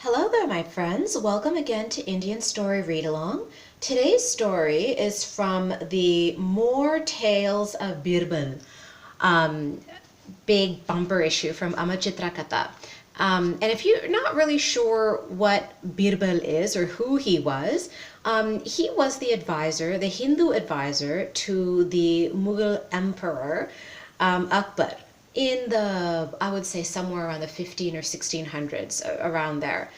Hello there, my friends. Welcome again to Indian Story Read Along. Today's story is from the More Tales of Birbal, big bumper issue from Amar Chitra Katha. And if you're not really sure what Birbal is or who he was the advisor, the Hindu advisor to the Mughal emperor Akbar in I would say somewhere around the 15 or 1600s, around there.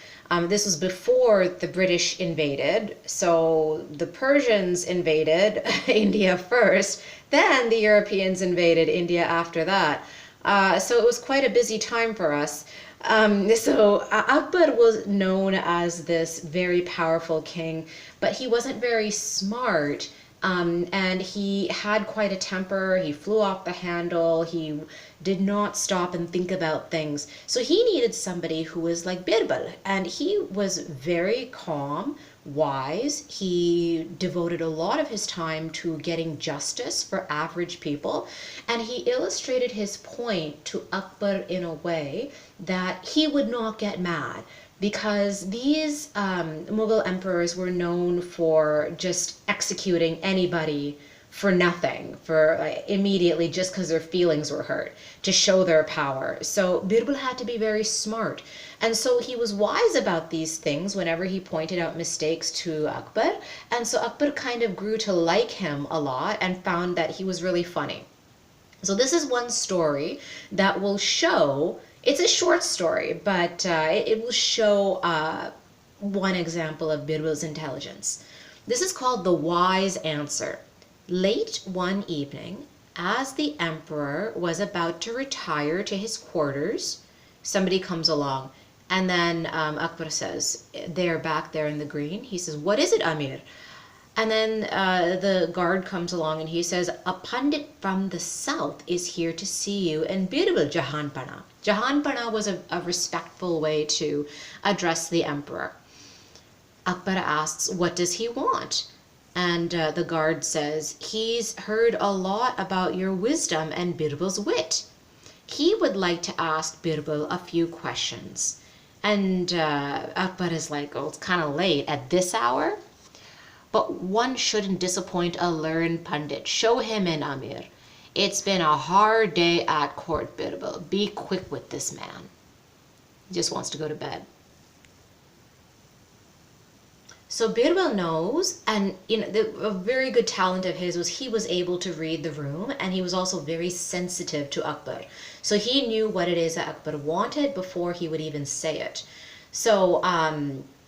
This was before the British invaded, so the Persians invaded India first, then the Europeans invaded India after that. So it was quite a busy time for us. Akbar was known as this very powerful king, but he wasn't very smart. And he had quite a temper. He flew off the handle. He did not stop and think about things. So he needed somebody who was like Birbal. And he was very calm, wise. He devoted a lot of his time to getting justice for average people. And he illustrated his point to Akbar in a way that he would not get mad, because these Mughal emperors were known for just executing anybody for nothing, for immediately, just because their feelings were hurt, to show their power. So Birbal had to be very smart. And so he was wise about these things whenever he pointed out mistakes to Akbar. And so Akbar kind of grew to like him a lot and found that he was really funny. So this is one story that will show. It's a short story, but it will show one example of Birbal's intelligence. This is called The Wise Answer. Late one evening, as the emperor was about to retire to his quarters, somebody comes along, and then Akbar says, they're back there in the green. He says, "What is it, Amir?" And then the guard comes along and he says, "A pandit from the south is here to see you in Birbal, Jahanpana." Jahanpana was a respectful way to address the emperor. Akbar asks, "What does he want?" And the guard says, "He's heard a lot about your wisdom and Birbal's wit. He would like to ask Birbal a few questions." And Akbar is like, "Oh, it's kind of late at this hour." "But one shouldn't disappoint a learned pandit. Show him in, Amir. It's been a hard day at court, Birbal. Be quick with this man." He just wants to go to bed. So Birbal knows, and a very good talent of his was he was able to read the room, and he was also very sensitive to Akbar. So he knew what it is that Akbar wanted before he would even say it. So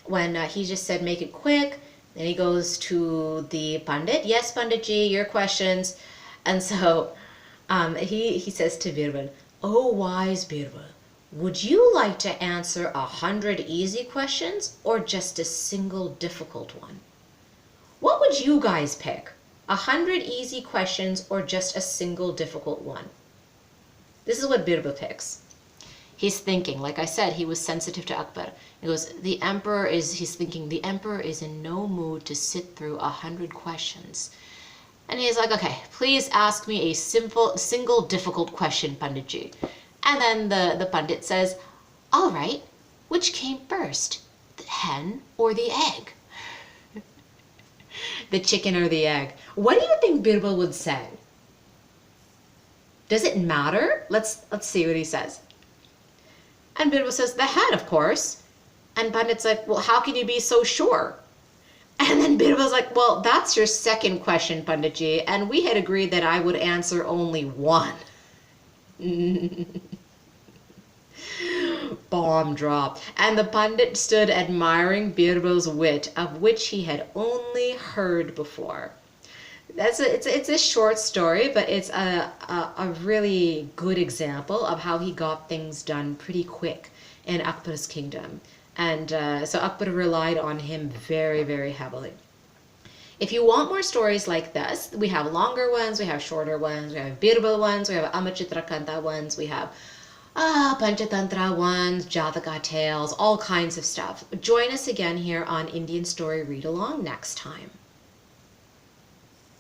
when he just said, "Make it quick," then he goes to the pandit. "Yes, Panditji, your questions." And so he says to Birbal, "Oh, wise Birbal, would you like to answer 100 easy questions or just a single difficult one? What would you guys pick? 100 easy questions or just a single difficult one?" This is what Birbal picks. He's thinking, like I said, he was sensitive to Akbar. He goes, he's thinking, the emperor is in no mood to sit through 100 questions. And he's like, "Okay, please ask me a single difficult question, Panditji." And then the Pandit says, "All right, which came first, the hen or the egg?" The chicken or the egg. What do you think Birbal would say? Does it matter? Let's see what he says. And Birbal says, "The hen, of course." And Pandit's like, "Well, how can you be so sure?" And then Birbal's like, "Well, that's your second question, Panditji, and we had agreed that I would answer only one." Bomb drop. And the Pandit stood admiring Birbal's wit, of which he had only heard before. It's a short story, but it's a really good example of how he got things done pretty quick in Akbar's kingdom. And so Akbar relied on him very, very heavily. If you want more stories like this, we have longer ones, we have shorter ones, we have Birbal ones, we have Amar Chitra Katha ones, we have Panchatantra ones, Jataka tales, all kinds of stuff. Join us again here on Indian Story Read Along next time.